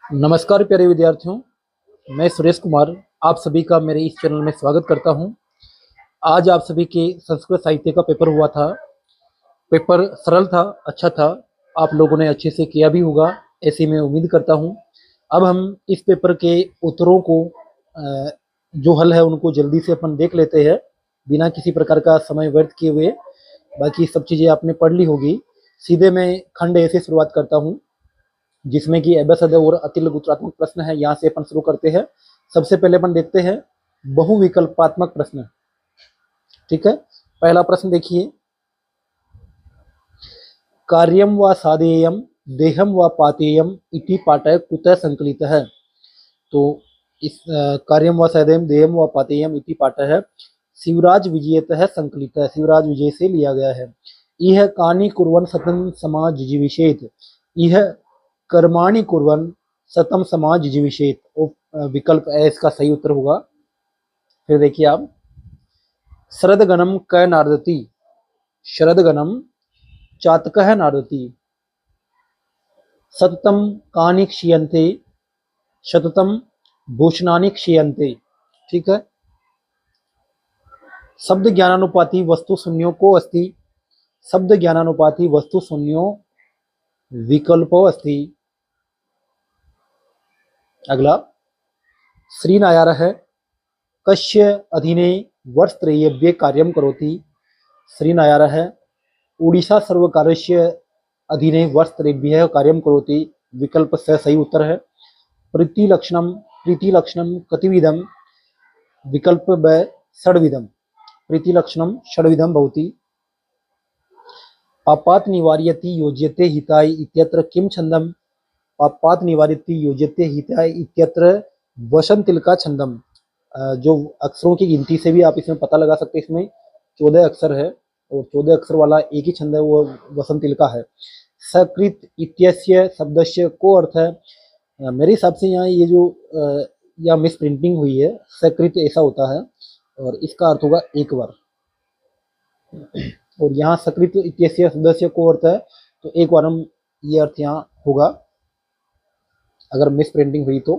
नमस्कार प्यारे विद्यार्थियों, मैं सुरेश कुमार आप सभी का मेरे इस चैनल में स्वागत करता हूं। आज आप सभी के संस्कृत साहित्य का पेपर हुआ था। पेपर सरल था, अच्छा था। आप लोगों ने अच्छे से किया भी होगा, ऐसी मैं उम्मीद करता हूं। अब हम इस पेपर के उत्तरों को जो हल है उनको जल्दी से अपन देख लेते हैं, बिना किसी प्रकार का समय व्यर्थ किए हुए। बाकी सब चीज़ें आपने पढ़ ली होगी। सीधे मैं खंड ए से शुरुआत करता हूँ, जिसमें कि एबेसद और अति लघुत्रात्मक प्रश्न है। यहाँ से अपन शुरू करते हैं। सबसे पहले अपन देखते हैं बहुविकल्पात्मक प्रश्न। ठीक है, पहला प्रश्न देखिए। कार्यम व साधेयम देहम व पातेयम इति पाठः कुतः संकलित है। तो इस कार्यम व साधेयम देहम व पातेयम इति पाठः शिवराज विजयतः संकलित है, शिवराज विजय से लिया गया है। यह कानि कुर्वन् सतम समाज जिजीविषेत, यह कर्माणि कुर्वन् सतम समाज जिजीविषेत। विकल्प ए इसका सही उत्तर होगा। फिर देखिए आप, शरदगणम क नारदति, शरदगणम चातकः नारदति, सततम कानि क्षीयन्ते, शततम भूषणानि क्षीयन्ते। ठीक है। शब्द ज्ञानानुपाति वस्तु शून्यों को अस्ति, शब्द ज्ञानानुपाति वस्तु शून्यों विकल्पो अस्ति। अगला, श्रीनायारः कस्य अधीने वर्षत्रयेभ्यः कार्यं करोति, श्रीनायारः उड़ीसा सर्वकारस्य अधीने वर्षत्रयेभ्यः कार्यं करोति। विकल्प से सही उत्तर है। प्रीतिलक्षणम कतिविधम, विकल्प ब षड्विधम, प्रीतिलक्षणम षड्विधम भवति। पापात् निवार्यति योज्यते हिताय इत्यत्र किम छंदम, पापात् निवार्यति योज्यते हिताय इत्यत्र वसंतिल का छंदम। जो अक्षरों की गिनती से भी आप इसमें पता लगा सकते हैं। इसमें 14 अक्षर है और 14 अक्षर वाला एक ही छंद है, वो वसंतिल का है। सकृत इत्यस्य शब्दस्य को अर्थ है, मेरे हिसाब से यहाँ ये जो या मिस प्रिंटिंग हुई है, सकृत ऐसा होता है और इसका अर्थ होगा एक बार। और यहाँ सकृत इत्यस्य सदस्य को अर्थ है, तो एक बार हम ये अर्थ यहाँ होगा अगर मिस प्रिंटिंग हुई तो।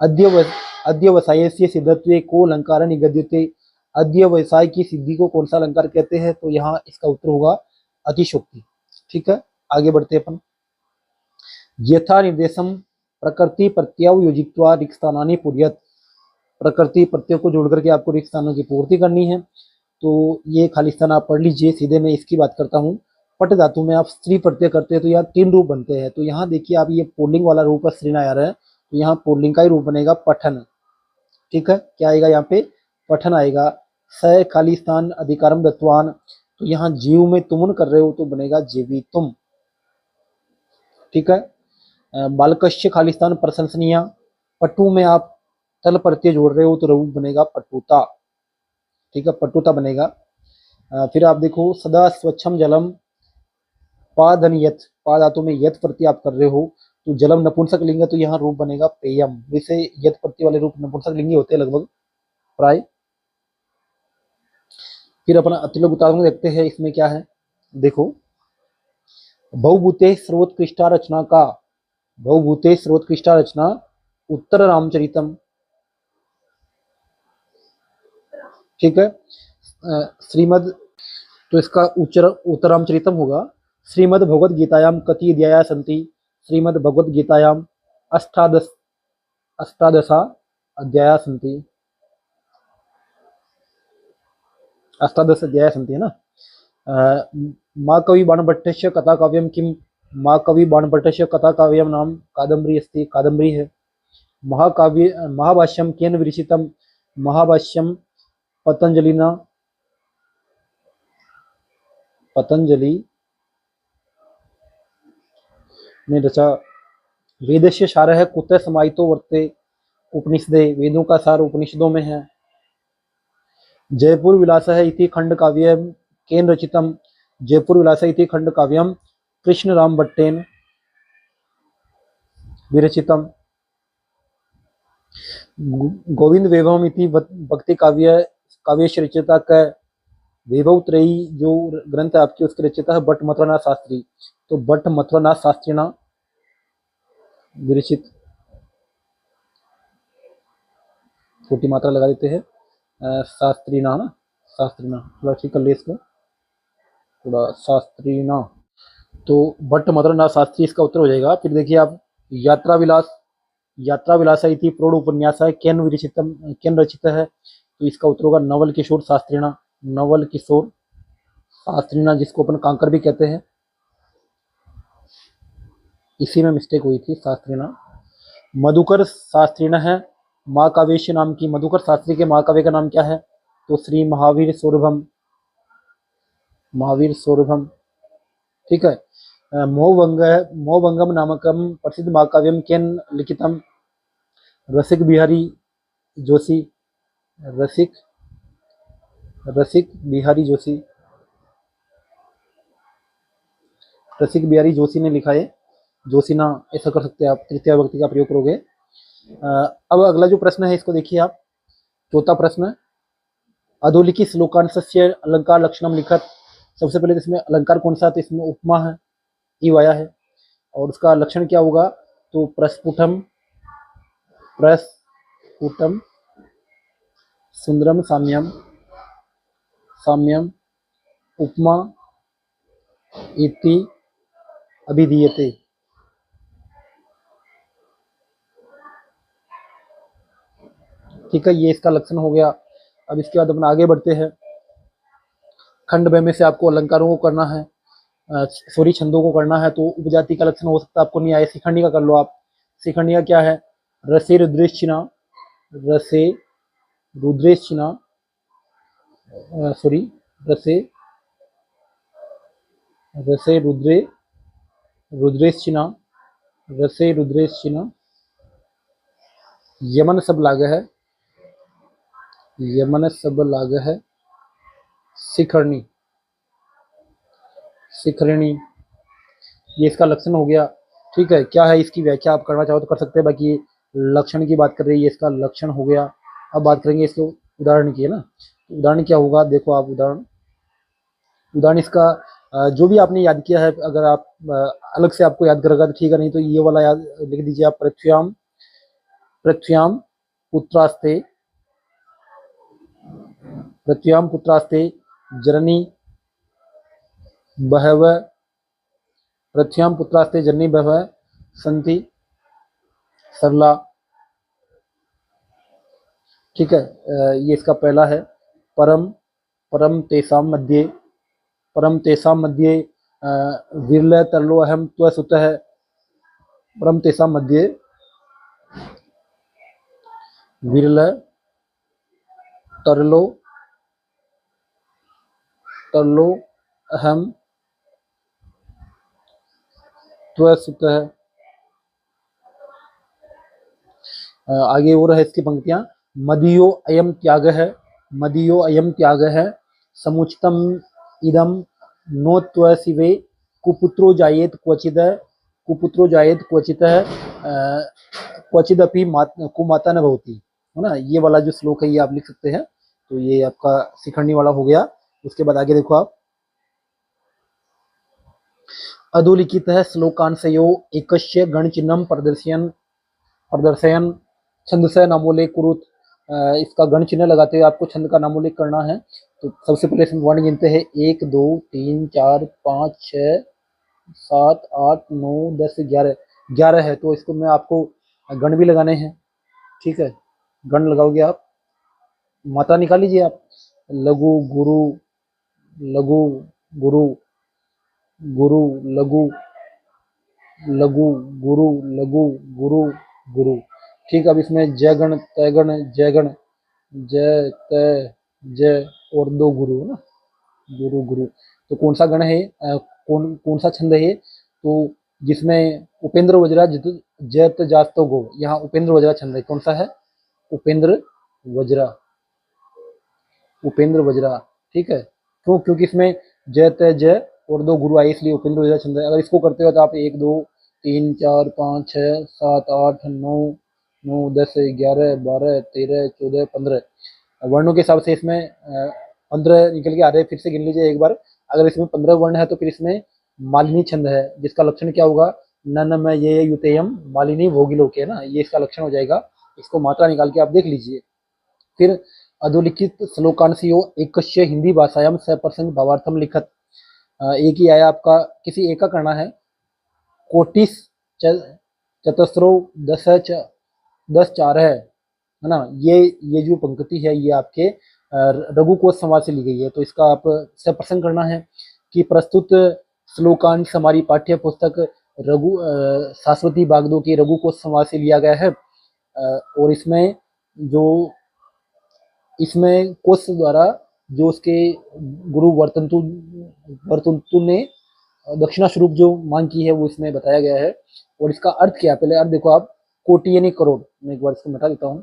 अध्यवसाय से सिद्धत्वे को अलंकार निगद्यते, अध्यवसाय की सिद्धि को कौन सा अलंकार कहते हैं, तो यहाँ इसका उत्तर होगा अतिशोक्ति। ठीक है, आगे बढ़ते हैं अपन। यथा निर्देशम प्रकृति प्रत्यय योजित्वा रिक्स्थानानि पूर्यत, प्रकृति प्रत्यय को जोड़ करके आपको रिक्स्थानों की पूर्ति करनी है। तो ये खाली स्थान आप पढ़ लीजिए। सीधे मैं इसकी बात करता हूँ। पट धातु में आप स्त्री प्रत्यय करते हैं तो यहाँ 3 रूप बनते हैं। तो यहाँ देखिए आप, ये पुल्लिंग वाला रूप है, श्रीनायार है, तो यहाँ पुल्लिंग का ही रूप बनेगा पठन। ठीक है, क्या आएगा यहाँ पे, पठन आएगा। स खाली स्थान अधिकारम दत्वान, तो यहाँ जीव में तुमन कर रहे हो तो बनेगा जीवी तुम। ठीक है। बालकस्य खाली स्थान प्रशंसनीय, पटु में आप तल प्रत्यय जोड़ रहे हो तो रूप बनेगा पटुता। ठीक है, पटुता बनेगा। फिर आप देखो, सदा स्वच्छम जलम पाधन यथ, पा धातु में यथ प्रत्यय आप कर रहे हो तो जलम नपुंसक लिंग है, तो यहाँ रूप बनेगा पेयम। वैसे यथ प्रत्यय वाले रूप नपुंसक लिंगी होते हैं लगभग प्राय। फिर अपना अतिलोक उदाहरण देखते हैं, इसमें क्या है देखो। बहुभूते सर्वोत्कृष्टा रचना का, बहुभूते सर्वोत्कृष्टा रचना उत्तर रामचरितम। ठीक है, श्रीमद, तो इसका उत्तर रामचरितम होगा। श्रीमद् भगवद गीतायाम कति अध्याया सन्ति, श्रीमद् भगवद गीतायाम अष्टादशा अध्याया सन्ति, अष्टादश अध्याया सन्ति है ना। माँ कवि बाणभट्टस्य कथा काव्यम किम, माँ कवि बाणभट्टस्य कथा काव्यम नाम कादम्बरी अस्ति, कादम्बरी है। महाकाव्य महाभाष्यम केन विरचितम, महाभाष्यम पतंजलिना, पतंजलि ने रचा। वेदस्य सारः कुतः समाहितो वर्तते, उपनिषदे, वेदों का सार उपनिषदों में है। जयपुर विलासः इति खंड काव्यम केन रचितम, जयपुर विलासः इति खंड काव्यम कृष्ण राम भट्टेन विरचितम। गोविंद वैभवम इति भक्ति काव्यस्य रचयिता क, वैभव त्रयी जो ग्रंथ है आपके उसके रचयिता है भट्ट मथुरानाथ शास्त्री, तो भट्ट मथुरानाथ शास्त्री ना विरचित। छोटी मात्रा लगा देते हैं। शास्त्रीना ना, शास्त्रीना, थोड़ा ठीक कर ले इसको, थोड़ा शास्त्रीना। तो भट्ट मदरनाथ शास्त्री इसका उत्तर हो जाएगा। फिर देखिए आप, यात्रा विलास, यात्रा विलास इति प्रौढ़ उपन्यास है केन विरचितम, केन रचित है, तो इसका उत्तर होगा नवल किशोर शास्त्रीना, नवल किशोर शास्त्रीना, जिसको अपन कांकर भी कहते हैं। इसी में मिस्टेक हुई थी, शास्त्रीना। मधुकर शास्त्रीना है महाकाव्य नाम की, मधुकर शास्त्री के महाकाव्य का नाम क्या है, तो श्री महावीर सौरभम, महावीर सौरभम, ठीक है। मोहभंगम नामकम प्रसिद्ध महाकाव्यम केन लिखितम, रसिक बिहारी जोशी, रसिक, रसिक बिहारी जोशी, रसिक बिहारी जोशी ने लिखा है, जोशीना ऐसा कर सकते हैं आप, तृतीय विभक्ति का प्रयोग करोगे। अब अगला जो प्रश्न है इसको देखिए आप, चौथा प्रश्न, अधोलिखित श्लोकांशस्य अलंकार लक्षणम लिखत। सबसे पहले इसमें अलंकार कौन सा है, तो इसमें उपमा है, इव आया है, और उसका लक्षण क्या होगा, तो प्रस्फुटम, प्रस्फुटम, सुंदरम, साम्यम, साम्यम, उपमा, इति अभिधीयते। ठीक है, ये इसका लक्षण हो गया। अब इसके बाद अपन आगे बढ़ते हैं। खंड ब में से आपको अलंकारों को करना है, सॉरी छंदों को करना है, तो उपजाति का लक्षण हो सकता है आपको नहीं आए, शिखंडी का कर लो आप। शिखंडी का क्या है, रसे रुद्रेश्चिना, रसे रुद्रेश्चिना, सॉरी रसे, रसे रुद्रे, रुद्रेश्चिना, रसे रुद्रेश्चिना, यमन सब लाग है, यमन सब लाग है, शिखरणी, शिखरणी, ये इसका लक्षण हो गया। ठीक है, क्या है इसकी व्याख्या आप करना चाहो तो कर सकते हैं, बाकी लक्षण की बात कर रही है, इसका लक्षण हो गया। अब बात करेंगे इसके उदाहरण की, है ना। उदाहरण क्या होगा, देखो आप उदाहरण, उदाहरण इसका जो भी आपने याद किया है, अगर आप अलग से आपको याद करेगा तो ठीक है, नहीं तो ये वाला याद लिख दीजिए आप। पृथ्व्याम, पृथ्व्याम पुत्रास्ते, पृथ्व्याम पुत्रास्ते जननी बहव, पृथ्व्याम पुत्रास्ते जननी बहव सन्ति सरला। ठीक है, ये इसका पहला है। परम, परम तेसाम मध्ये, परम तेसाम मध्ये विरल तरलो अहम त्वसुतः, परम तेसाम मध्ये विरल तरलो, तरलो अहम त्वसुतः। आगे और है इसकी पंक्तियां, मदीयो अयम त्याग है, मदीयो अयम त्याग है, समुचितम इदम नो त्वशिवे, कुपुत्रो जायेत क्वचिद, कुपुत्रो जायेत क्वचित, क्वचिदपि कुमाता न भवति, है ना। ये वाला जो श्लोक है ये आप लिख सकते हैं। तो ये आपका शिखंडी वाला हो गया। उसके बाद आगे देखो आप, अधोलिखित है श्लोकांशयो एकस्य गणचिन्हम प्रदर्शयन, प्रदर्शयन छंदस्य नामोल्लेख कुरुत। इसका गण चिन्ह लगाते हुए आपको छंद का नामोल्लेख करना है। तो सबसे पहले इसमें वर्ण गिनते हैं, 1 2 3 4 5 6 7 8 9 10 11, 11 है, तो इसको मैं आपको गण भी लगाने हैं। ठीक है, गण लगाओगे आप, मात्रा निकाल लीजिए आप, लघु गुरु, लघु गुरु, गुरु लघु, लघु गुरु, लघु गुरु, गुरु। ठीक, अब इसमें जय गण, तय गण, जय गण, जय तय जय, और 2 गुरु, है ना, गुरु गुरु। तो कौन सा गण है, कौन कौन सा छंद है, तो जिसमें उपेंद्र वज्रा जयत जास्तो गो, यहाँ उपेंद्र वज्रा छंद है। कौन सा है, उपेंद्र वज्रा, उपेंद्र वज्रा। ठीक है, क्यों, क्योंकि इसमें जय तय जय और 2 गुरु आए, इसलिए उपेंद्र वज्रा छंद है। अगर इसको करते हो तो आप 1 2 3 4 5 6 7 8 9 9 10 11 12 13 14 15 वर्णों के हिसाब से इसमें 15 निकल के आ रहे हैं। फिर से गिन लीजिए एक बार। अगर इसमें 15 वर्ण है तो फिर इसमें मालिनी छंद है, जिसका लक्षण क्या होगा, न में ये युतेयम मालिनी भोगिलोके, है ना, ये इसका लक्षण हो जाएगा। इसको मात्रा निकाल के आप देख लीजिए। फिर अधोलिखित श्लोकांशयो एकस्य हिंदी भाषायां सप्रसंग भावार्थम लिखत। एक ही आया आपका, किसी एक का करना है। कोटिस चतस्रो दस दस चार है ना। ये जो पंक्ति है ये आपके रघु कोश संवाद से ली गई है, तो इसका आप सप्रसंग करना है कि प्रस्तुत श्लोकांश हमारी पाठ्य पुस्तक रघु शाश्वती बागदो के रघु कोश संवाद से लिया गया है। और इसमें कोश द्वारा जो उसके गुरु वर्तंतु ने दक्षिणा स्वरूप जो मांग की है वो इसमें बताया गया है। और इसका अर्थ क्या है, पहले अर्थ देखो आप। कोटि यानी करोड़, मैं एक बार इसको मिटा देता हूँ।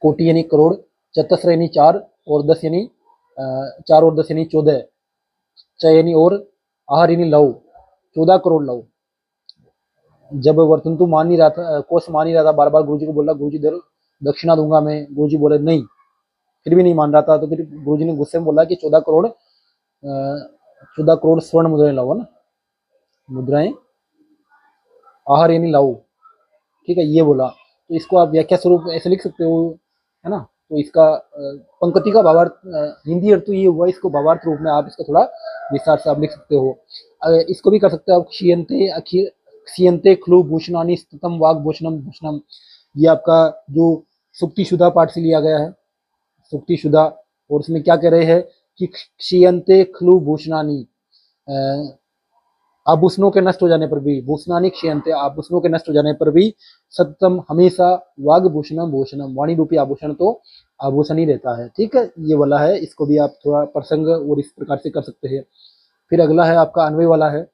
कोटि यानी करोड़, चतस्र यानी 4 और 10 यानी 4 और 10 यानी 14, च यानी और, आहार यानी लव, 14 करोड़ लव। जब वर्तंतु मान नहीं रहा था, कोश मान नहीं रहा था, बार बार गुरुजी को बोला गुरुजी दक्षिणा दूंगा मैं, गुरुजी बोले नहीं, फिर भी नहीं मान रहा था। तो फिर गुरुजी ने गुस्से में बोला कि 14 करोड़ स्वर्ण मुद्राएं लाओ ना, मुद्राएं, आहार यानी लाओ, ठीक है, ये बोला। तो इसको आप व्याख्या स्वरूप ऐसे लिख सकते हो, है ना। तो इसका पंक्ति का भावार्थ हिंदी अर्थ तो ये हुआ, इसको भावार्थ रूप में आप इसको थोड़ा विस्तार से आप लिख सकते हो। इसको भी कर सकते हो आप, क्षीयन्ते खलु भूषणानि स्तुतम वाग भूषणम भूषणम। ये आपका जो सुक्तिशुदा पाठ से लिया गया है, सुक्तिशुदा। और इसमें क्या कह रहे हैं कि क्षीयन्ते खलु भूषणानि, आभूषणों के नष्ट हो जाने पर भी, भूषणानि क्षीयन्ते, आभूषणों के नष्ट हो जाने पर भी, सततम हमेशा वाग भूषणम भूषणम, वाणी रूपी आभूषण तो आभूषण ही रहता है, ठीक है, ये वाला है। इसको भी आप थोड़ा प्रसंग और इस प्रकार से कर सकते हैं। फिर अगला है आपका अन्वय वाला है।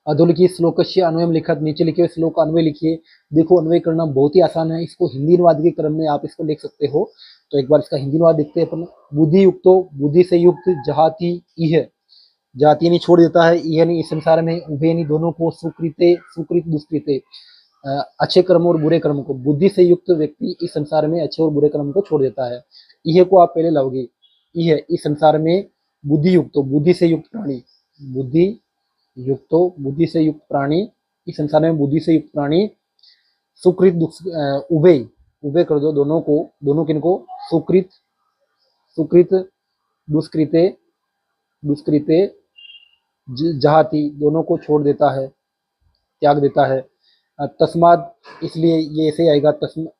अधोलिखित श्लोकस्य अन्वयम लिखत, नीचे लिखे हुए श्लोक का अन्वय लिखिए। देखो अन्वय करना बहुत ही आसान है, इसको हिंदी अनुवाद के क्रम में आप इसको लिख सकते हो। तो एक बार इसका हिंदी अनुवाद देखते हैं अपन। बुद्धि युक्तो, बुद्धि से युक्त, जहाती इह, जाति यानी छोड़ देता है, यानी इस संसार में, उभे यानी दोनों को, सुकृते सुकृत दुष्कृते, अच्छे कर्म और बुरे कर्म को, बुद्धि से युक्त व्यक्ति इस संसार में अच्छे और बुरे कर्म को छोड़ देता है। यह को आप पहले लाओगे, यह इस संसार में बुद्धि युक्त, बुद्धि से युक्त प्राणी, बुद्धि युक्तो, बुद्धि से युक्त प्राणी, इस संसार में बुद्धि से युक्त प्राणी, सुकृत उभे, उभे कर दो दोनों को, दोनों किनको, सुकृत सुकृत दुष्कृते दुष्कृते जहाती, दोनों को छोड़ देता है, त्याग देता है। तस्माद, इसलिए ये ऐसे आएगा,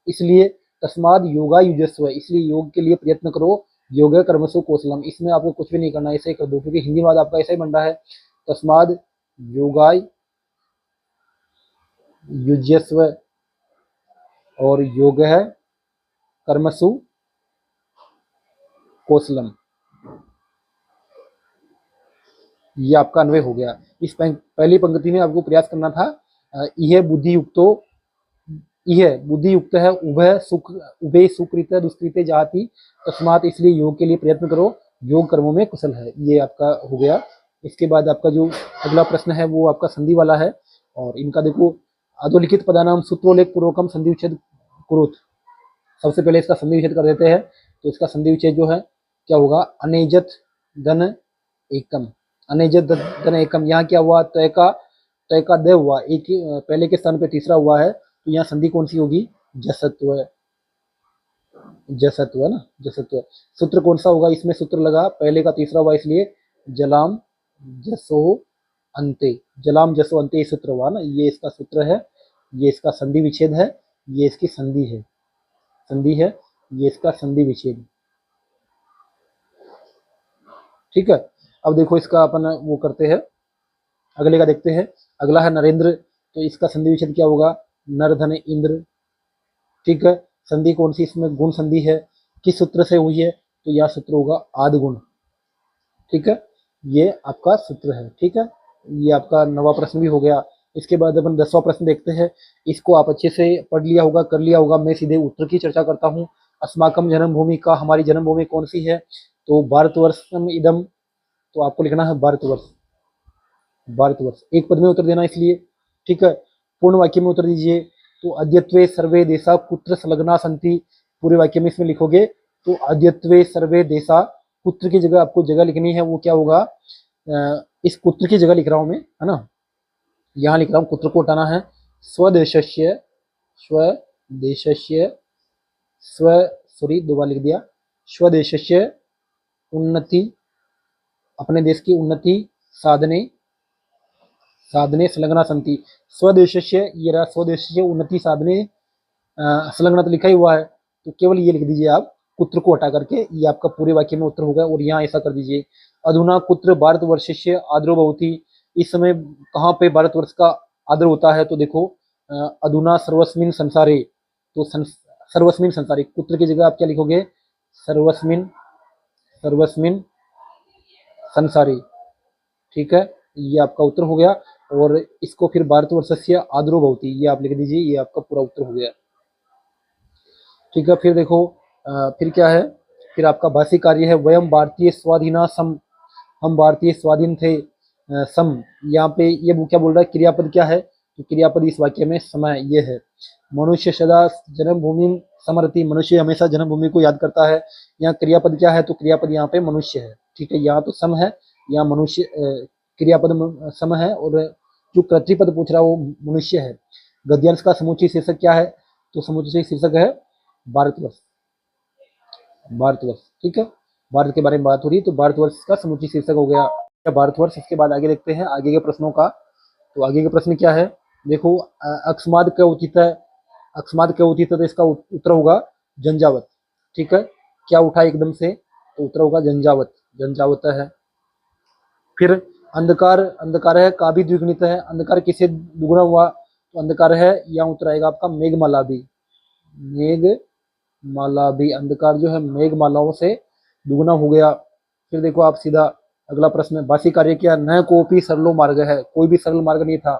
इसलिए तस्माद योगा युजस्व, इसलिए योग के लिए प्रयत्न करो, योग कर्मसु कौशलम। इसमें आपको कुछ भी नहीं करना, ऐसे ही कर दो, क्योंकि हिंदी वाद आपका ऐसा ही बन रहा है। तस्माद योगाय युजस्व और योग है कर्मसु कौशलम, ये आपका अन्वय हो गया। इस पहली पंक्ति में आपको प्रयास करना था, यह बुद्धि युक्तो, यह बुद्धि युक्त है, उभय सुख, उभय सुकृत दुष्कृत जाति, तस्मात, इसलिए योग के लिए प्रयत्न करो, योग कर्मों में कुशल है, ये आपका हो गया। इसके बाद आपका जो अगला प्रश्न है वो आपका संधि वाला है। और इनका देखो, अधोलिखित पदानाम सूत्रोल्लेख पूर्वकम संधि विच्छेद कुरुत। सबसे पहले इसका संधि विच्छेद कर देते हैं। तो इसका संधि विच्छेद जो है क्या होगा, अनेजत धन एकम, अनेजत धन एकम। यहाँ क्या हुआ, तय का दे हुआ, एक पहले के स्थान पे तीसरा हुआ है, तो यहाँ संधि कौन सी होगी, जसत्व, जसत्व है ना, जसत्व। सूत्र कौन सा होगा, इसमें सूत्र लगा, पहले का तीसरा हुआ, इसलिए जलाम जसो अंते, जलाम जसो अंते, ये सूत्र हुआ ना, ये इसका सूत्र है, ये इसका संधि विच्छेद है, ये इसकी संधि है, संधि है, ये इसका संधि विच्छेद, ठीक है। अब देखो इसका अपन वो करते हैं, अगले का देखते हैं। अगला है नरेंद्र, तो इसका संधि विच्छेद क्या होगा, नर धन इंद्र, ठीक है। संधि कौन सी, इसमें गुण संधि है, किस सूत्र से हुई है, तो यह सूत्र होगा आदि गुण, ठीक है, ये आपका सूत्र है, ठीक है। ये आपका 9वां प्रश्न भी हो गया। इसके बाद अपन 10वां प्रश्न देखते हैं। इसको आप अच्छे से पढ़ लिया होगा, कर लिया होगा, मैं सीधे उत्तर की चर्चा करता हूँ। अस्माकम जन्मभूमि का, हमारी जन्मभूमि कौन सी है, तो भारतवर्षम इदम, तो आपको लिखना है भारतवर्ष, भारतवर्ष, एक पद में उत्तर देना इसलिए, ठीक है। पूर्ण वाक्य में उत्तर दीजिए। तो अद्यत्वे सर्वे देशा कुत्र संलग्ना सन्ति, पूरे वाक्य में इसमें लिखोगे तो अद्यत्वे सर्वे देशा, कुत्र की जगह आपको जगह लिखनी है, वो क्या होगा, इस कुत्र की जगह लिख रहा हूं मैं, है ना, यहाँ लिख रहा हूँ, कुत्र को हटाना है, स्वदेशस्य, स्वदेशस्य, स्व सॉरी 2 बार लिख दिया, स्वदेशस्य उन्नति, अपने देश की उन्नति साधने, साधने संलग्ना संति, स्वदेशस्य ये रहा, स्वदेशस्य उन्नति साधने संलग्ना तो लिखा ही हुआ है, तो केवल ये लिख दीजिए आप कुत्र को हटा करके, ये आपका पूरे वाक्य में उत्तर होगा। और यहाँ ऐसा कर दीजिए, अधुना कुत्र भारतवर्षस्य आदरो भवति, इस समय कहाँ पे भारतवर्ष का आदर होता है, तो देखो अधुना सर्वस्मिन संसारे, तो सर्वस्मिन संसारे, कुत्र की जगह आप क्या लिखोगे, सर्वस्मिन, सर्वस्मिन संसारे, ठीक है, ये आपका उत्तर हो गया। और इसको फिर भारतवर्षस्य आदरो भवति, ये आप लिख दीजिए, ये आपका पूरा उत्तर हो गया, ठीक है। फिर देखो फिर क्या है, फिर आपका भाषी कार्य है, वयम भारतीय स्वाधीना सम, हम भारतीय स्वाधीन थे सम, यहाँ पे ये क्या बोल रहा है, क्रियापद क्या है, तो क्रियापद इस वाक्य में समय ये है। मनुष्य सदा जन्मभूमि समरति, मनुष्य हमेशा जन्मभूमि को याद करता है, यहाँ क्रियापद क्या है, तो क्रियापद यहाँ पे मनुष्य है, ठीक है, यहाँ तो सम है, यहाँ मनुष्य क्रियापद सम है, और जो कर्तृपद पूछ रहा है वो मनुष्य है। गद्यांश का समुच्चय शीर्षक क्या है, तो समुच्चय शीर्षक है भारतवर्ष, भारतवर्ष, ठीक है, भारत के बारे में बात हो रही है, तो भारतवर्ष का समुच्चय शीर्षक हो गया भारतवर्ष। इसके बाद आगे देखते हैं आगे के प्रश्नों का। तो आगे के प्रश्न क्या है, देखो अकस्मात क्या उचित है, अकस्मात क्या उचित है, तो इसका उत्तर होगा झंझावत, ठीक है, क्या उठा एकदम से, तो उत्तर होगा झंझावत, झंझावत है। फिर अंधकार, अंधकार है का भी द्विगुणित है, अंधकार किसे दुगुना हुआ, तो अंधकार है, यहाँ उत्तर आएगा आपका मेघमालाभी, मेघमालाभी, अंधकार जो है मेघमालाओं से दुगुना हो गया। फिर देखो आप सीधा अगला प्रश्न, भाषी कार्य क्या, न कोपी सरलो मार्ग है, कोई भी सरल मार्ग नहीं था,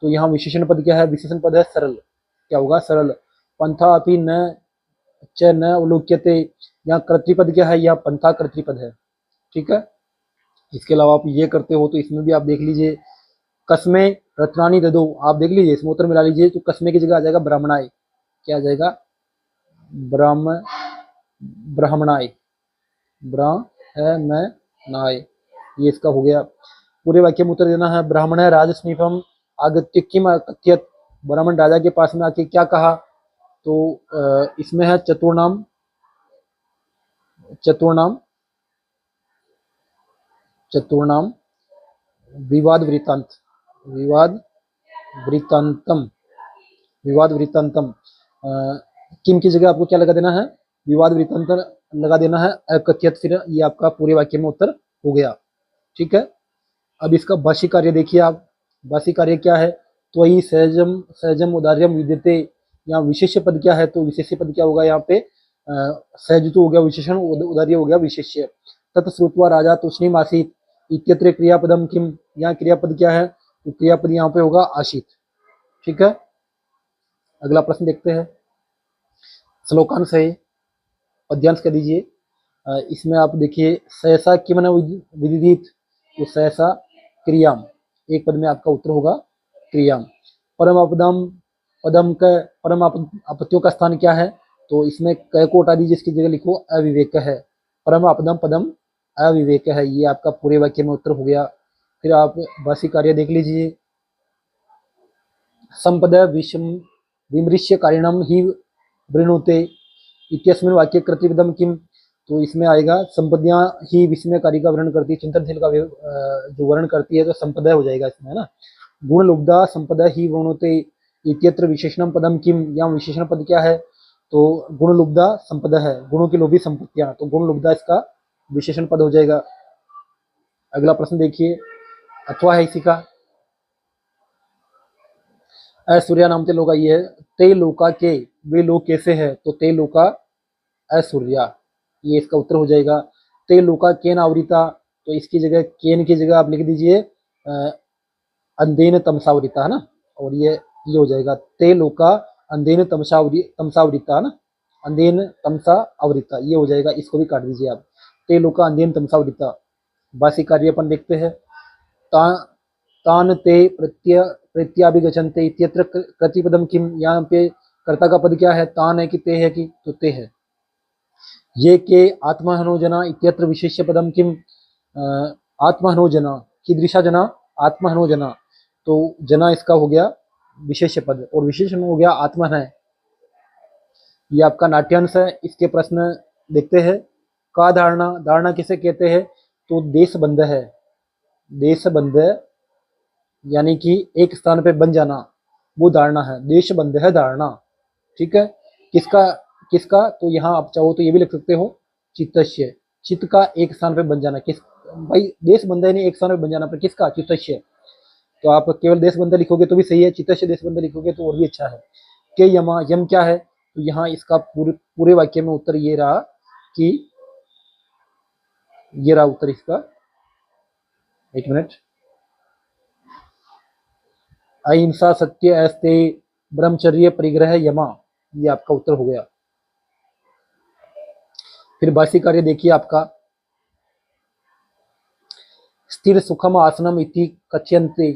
तो यहाँ विशेषण पद क्या है, विशेषण पद है सरल, क्या होगा सरल। पंथा अपि न च न अवलोक्यते, यहाँ कर्तृपद क्या है, यहाँ पंथा कर्तृपद है, ठीक है। इसके अलावा आप ये करते हो तो इसमें भी आप देख लीजिए, कस्मे रत्नानी दे दो, आप देख लीजिए इसमें उत्तर मिला लीजिए, तो कस्मे की जगह आ जाएगा ब्राह्मणाय, क्या आ जाएगा, ब्राह्मणाय, ब्राह्मणाय, ये इसका हो गया। पूरे वाक्य में उत्तर देना है, ब्राह्मण राजस्नीपम आगत्य किम अकथयत, ब्राह्मण राजा के पास में आके क्या कहा, तो इसमें है चतुर्णाम, चतुर्णाम, चतुर्णाम विवाद वृत्तांत, विवाद वृत्तांतम, विवाद वृत्तांतम, किम की जगह आपको क्या लगा देना है, विवाद वृत्तांत लगा देना है, अकथयत, फिर ये आपका पूरे वाक्य में उत्तर हो गया, ठीक है। अब इसका भाषी कार्य देखिए आप, भाषी कार्य क्या है, तो वही सहजम, सहजम उदार्यम विद्यते, यहाँ विशेष पद क्या है, तो विशेष पद क्या होगा यहाँ पे, सहज तो हो गया विशेषण, उदार्य हो गया विशेष्य। तत्श्रुत्वा राजा तुष्णीम आसीत इत्यत्र क्रियापदम किम, यहाँ क्रियापद क्या है, तो क्रियापद यहाँ पे होगा आशित, ठीक है। अगला प्रश्न देखते हैं, श्लोकांश है, पद्यांश कर दीजिए। इसमें आप देखिए, सहसा किम न विदित, तो सहसा क्रियाम, एक पद में आपका उत्तर होगा क्रियाम। परम अपदम, पदम का परम आपत्तियों का स्थान क्या है, तो इसमें क को हटा दीजिए, इसकी जगह लिखो अविवेक है, परम अपदम पदम अविवेक है, ये आपका पूरे वाक्य में उत्तर हो गया। फिर आप भाषी कार्य देख लीजिए, संपद विषम विमृश्य कारिणम ही वृणुते इत्यस्मिन् वाक्य कर्तृपदम किम, तो इसमें आएगा संपदियां ही विस्मयकारी का वर्णन करती है, चिंतनशील का जो वर्णन करती है, तो संपदा हो जाएगा इसमें, है ना। गुण लुब्धा संपदा ही वृणुते इत्यत्र विशेषणम पदम किम, यहाँ विशेषण पद क्या है, तो गुण लुब्धा संपदा है, गुणों की लोभी संपत्तियां, तो गुण लुब्धा इसका विशेषण पद हो जाएगा। अगला प्रश्न देखिए, अथवा है इसी का, ऐश्वर्या नाम ते लोका, ये है ते लोका के, वे लोग कैसे है, तो ते लोका ऐश्वर्या, ये इसका उत्तर हो जाएगा। ते लोका केन आवृता, तो इसकी जगह केन की जगह आप लिख दीजिए अंधेन तमसावृता, है ना, और ये हो जाएगा ते लोका अंधेन तमसावृता, है ना, अंधेन तमसा आवृता, ये हो जाएगा, इसको भी काट दीजिए आप, ते लोका अंधेन तमसावृता। भाषी कार्य अपन देखते हैं, तान ते प्रत्याभिगछन्ते इत्यत्र प्रतिपदम किम, यहाँ पे कर्ता का पद क्या है, तान है कि ते है, कि तो ते है। ये के आत्महनो जना इत्यत्र विशेष्य पदम किम, आत्महनो जना, कीदृशा जना, आत्महनो जना, तो जना इसका हो गया विशेष्य पद, और विशेषण हो गया आत्महन है। ये आपका नाट्यांश है। इसके प्रश्न देखते हैं। का धारणा, धारणा किसे कहते हैं? तो देशबंध है। देशबंध यानी कि एक स्थान पे बन जाना, वो धारणा है। देशबंध है धारणा, ठीक है। किसका किसका? तो यहाँ आप चाहो तो ये भी लिख सकते हो, चित्तस्य। चित्त का एक स्थान पे बन जाना, किस भाई? देशबंध नहीं, एक स्थान पे बन जाना, पर किसका? चित्तस्य। तो आप केवल देशबंध लिखोगे तो भी सही है, चित्तस्य देशबंध लिखोगे तो और भी अच्छा है। के यमा, यम क्या है? तो यहाँ इसका पूरे वाक्य में उत्तर ये रहा कि, ये रहा उत्तर इसका, एक मिनट। अहिंसा, सत्य, अस्ते, ब्रह्मचर्य, परिग्रह, यमा, ये आपका उत्तर हो गया। फिर बासी कार्य देखिए आपका, स्थिर सुखम आसनम इति कथ्यन्ते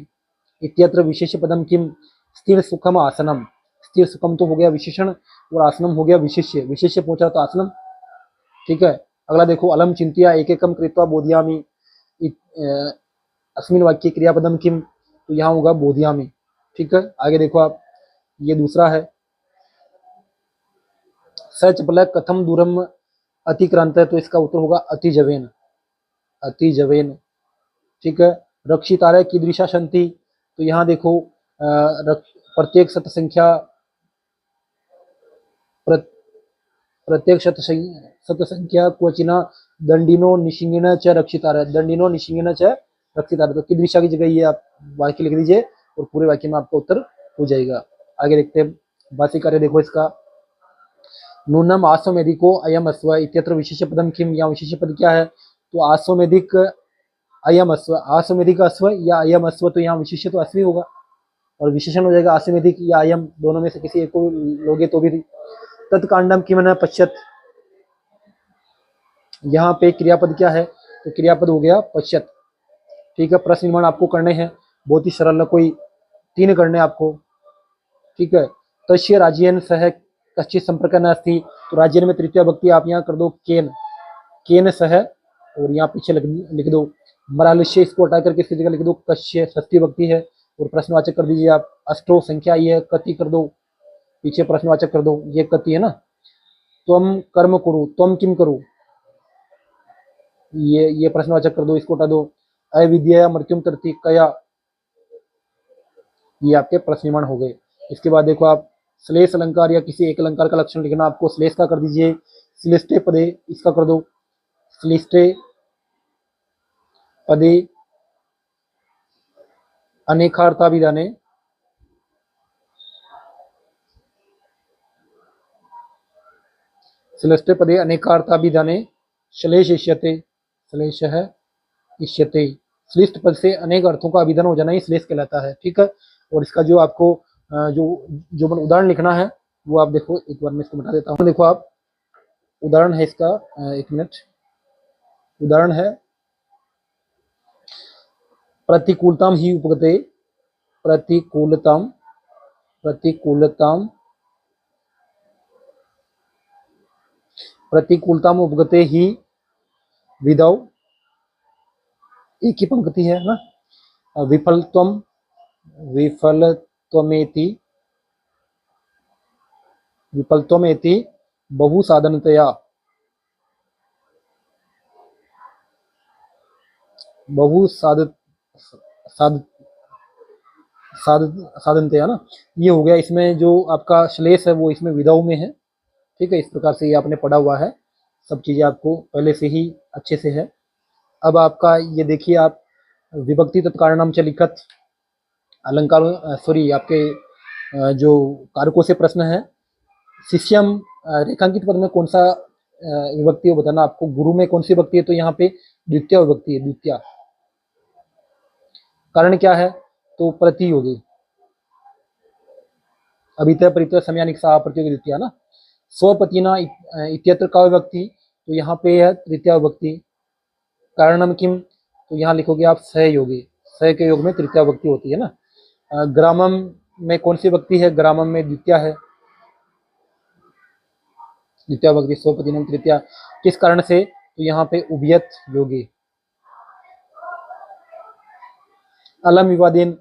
इत्यत्र विशेष पदम किम? स्थिर सुखम आसनम, स्थिर सुखम तो हो गया विशेषण, और आसनम हो गया विशेष्य। विशेष्य पूछा तो आसनम, ठीक है। अगला देखो, अलम चिंत्या एकैकम कृत्वा बोधयामि, अस्मिन वाक्य क्रियापदम किम? तो यहाँ होगा बोधयामि, ठीक है। आगे देखो आप, ये दूसरा है, स चपल कथम दूरम अतिक्रांत है, तो इसका उत्तर होगा अतिजवेन, अतिजवेन, ठीक है। रक्षितारय कीदृशा सन्ति, तो यहाँ देखो प्रत्येक सत संख्या, प्रत्येक सत संख्या क्वचिना दंडिनो निशिंगिन च रक्षितारय, दंडिनो निशिंगिन च रक्षितारय, तो कीदृशा की जगह ये आप वाक्य लिख दीजिए और पूरे वाक्य में आपका उत्तर हो जाएगा। आगे देखते हैं, बासी कार्य देखो इसका, नूनम आश्वमेधिको अयम अश्व इत्यत्र विशेष पदम किम? या विशेष पद क्या है? तो आश्वमेधिक अयम अश्व, आश्वमेधिक अश्व या अयम अश्व, तो यहाँ विशेष तो अश्व होगा और विशेषण हो जाएगा आश्वमेधिक या अयम, दोनों में से किसी एक को लोगे तो भी। तत्कांडम किम न पश्यत, यहाँ पे क्रियापद क्या है? तो क्रियापद हो गया पश्यत, ठीक है। प्रश्न निर्माण आपको करने हैं, बहुत ही सरल, कोई 3 करने आपको, ठीक है। तस्य राज्यन सह कश्चित संपर्क न अस्ति, तो राज्यन में तृतीय भक्ति आप यहाँ कर दो केन, केन सह, और यहाँ पीछे लिख दो मरालस्य, इसको हटा करके इसकी जगह लिख दो कश्य, षष्ठी भक्ति है, और प्रश्नवाचक कर दीजिए आप। अष्टो संख्या ये कति कर दो, पीछे प्रश्नवाचक कर दो, ये कति है ना। त्वम कर्म करो, त्वम किम करो, ये प्रश्नवाचक कर दो, इसको हटा दो। अविद्या मृत्युम तरती कया, ये आपके प्रश्न निर्माण हो गए। इसके बाद देखो आप, श्लेष अलंकार या किसी एक अलंकार का लक्षण लिखना आपको, श्लेष का कर दीजिए श्लिष्टे पदे, इसका कर दो श्लिष्टे पदे अनेकार्थाभिधाने, श्लिष्टे पदे अनेकार्थाभिधाने श्लेष इष्यते, श्लेष है इष्यते, श्लिष्ट पद से अनेक अर्थों का अभिधान हो जाना ही श्लेष कहलाता है, ठीक है। और इसका जो आपको जो उदाहरण लिखना है वो आप देखो, एक बार मैं इसको बता देता हूँ। देखो आप, उदाहरण है इसका, एक मिनट, उदाहरण है, प्रतिकूलताम ही उपगते, प्रतिकूलताम, प्रतिकूलताम, प्रतिकूलताम उपगते ही विदौ, एक ही पंक्ति है ना, विफलत्वम, विफलत्वमेति, विफलत्वमेति बहुसाधनतया, बहुसाध साध साधनतया ना, ये हो गया। इसमें जो आपका श्लेष है वो इसमें विदाओं में है, ठीक है। इस प्रकार से ये आपने पढ़ा हुआ है, सब चीजें आपको पहले से ही अच्छे से है। अब आपका ये देखिए आप, विभक्ति तत्कारणम च लिखत, अलंकार, सॉरी आपके जो कारकों से प्रश्न है। शिष्यम, रेखांकित पद में कौन सा विभक्ति है बताना आपको। गुरु में कौन सी विभक्ति है? तो यहाँ पे द्वितीय विभक्ति है, द्वितीय। कारण क्या है? तो प्रति होगी, अभितय परितय समयानिक सा प्रतियोगी द्वितीय ना। स्वपतिना इत्यत्र का विभक्ति, तो यहाँ पे है तृतीय विभक्ति। कारणम किम, तो यहाँ लिखोगे आप सहयोगी, सह के योग में तृतीय विभक्ति होती है ना। ग्रामम में कौन सी विभक्ति है? ग्रामम में द्वितीय है, द्वितीय विभक्ति, स्वपतिनम तृतीय। किस कारण से? तो यहाँ पे उभयत योगी। अलम विवादेन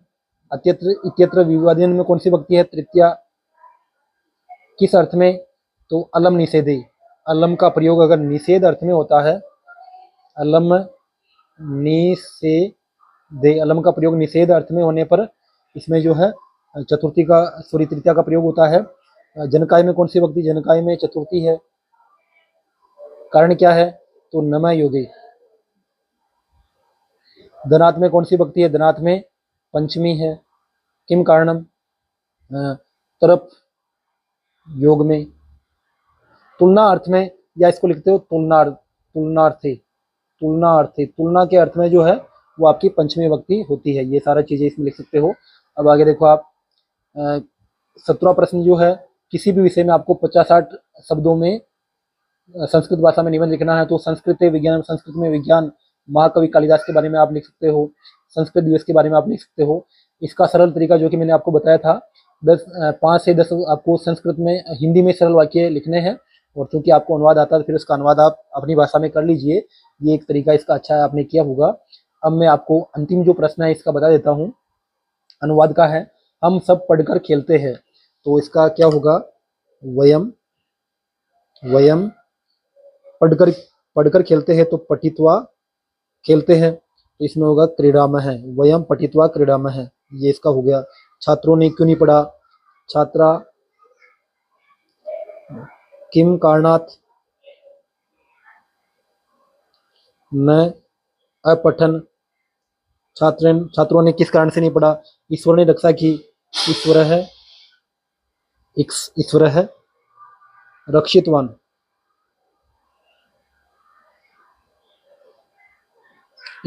इत्यत्र विवादेन में कौन सी विभक्ति है? तृतीय। किस अर्थ में? तो अलम निषेधे, अलम का प्रयोग अगर निषेध अर्थ में होता है, अलम निषेधे, अलम का प्रयोग निषेध अर्थ में होने पर इसमें जो है चतुर्थी का, सॉरी तृतीया का प्रयोग होता है। जनकाय में कौन सी विभक्ति, जनकाय में चतुर्थी है। कारण क्या है, तो नम योगे। धनात् में कौन सी विभक्ति है, धनात् में पंचमी है। किम कारणम, तरफ योग में। तुलना अर्थ में, या इसको लिखते हो तुलनार्थ, तुलनार्थे, तुलना अर्थे, तुलना के अर्थ में जो है वो आपकी पंचमी विभक्ति होती है। ये सारा चीजें इसमें लिख सकते हो। अब आगे देखो आप, 17वां प्रश्न जो है, किसी भी विषय में आपको 50-60 शब्दों में संस्कृत भाषा में निबंध लिखना है, तो संस्कृत विज्ञान, संस्कृत में विज्ञान, महाकवि कालिदास के बारे में आप लिख सकते हो, संस्कृत दिवस के बारे में आप लिख सकते हो। इसका सरल तरीका जो कि मैंने आपको बताया था, 5 से 10 आपको संस्कृत में, हिंदी में सरल वाक्य लिखने हैं, और चूंकि आपको अनुवाद आता है तो फिर उसका अनुवाद आप अपनी भाषा में कर लीजिए। ये एक तरीका इसका अच्छा है, आपने किया होगा। अब मैं आपको अंतिम जो प्रश्न है इसका बता देता हूँ, अनुवाद का है। हम सब पढ़कर खेलते हैं, तो इसका क्या होगा, वयम, वयम पढ़कर खेलते हैं, तो पठित्वा खेलते हैं, तो इसमें होगा क्रीडामः, वयम पठित्वा क्रीडामः, ये इसका हो गया। छात्रों ने क्यों नहीं पढ़ा, छात्रा किम कारणात् न अपठन, छात्रों ने किस कारण से नहीं पढ़ा। ईश्वर ने रक्षा की, ईश्वर है रक्षितवान,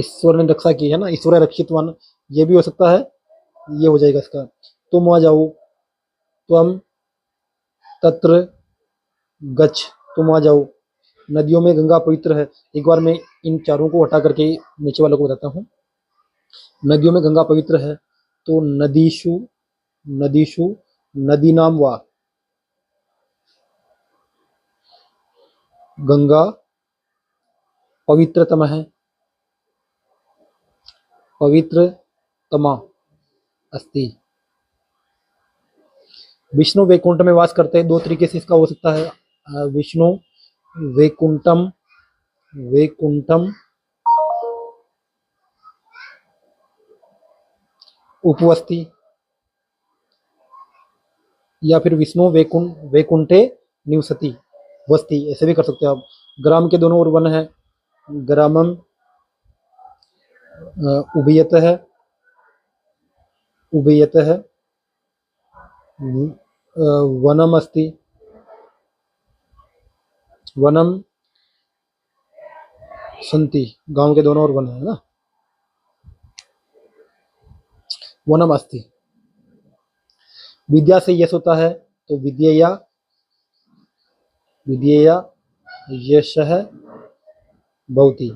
ईश्वर ने रक्षा की है ना, ईश्वर रक्षितवान, ये भी हो सकता है, ये हो जाएगा इसका। तुम आ जाओ, त्वम तत्र गच्छ, तुम आ जाओ। नदियों में गंगा पवित्र है। एक बार मैं इन चारों को हटा करके नीचे वालों को बताता हूँ। नदियों में गंगा पवित्र है, तो नदीषु, नदीषु नदीनाम वा, गंगा पवित्रतम है, पवित्रतमा अस्ति। विष्णु वैकुंठ में वास करते हैं, 2 तरीके से इसका हो सकता है। विष्णु वैकुंठम, वैकुंठम उपवस्ति, या फिर विष्णु वैकुंठे निवसति, वस्ती, ऐसे भी कर सकते हो आप। ग्राम के दोनों ओर वन है, ग्रामम उभयत है, उभयत है, वनम अस्ति, वनम संति, गांव के दोनों ओर वन है ना, वनम अस्ति। विद्या से यश होता है, तो विद्यया, विद्यया यशः भवति।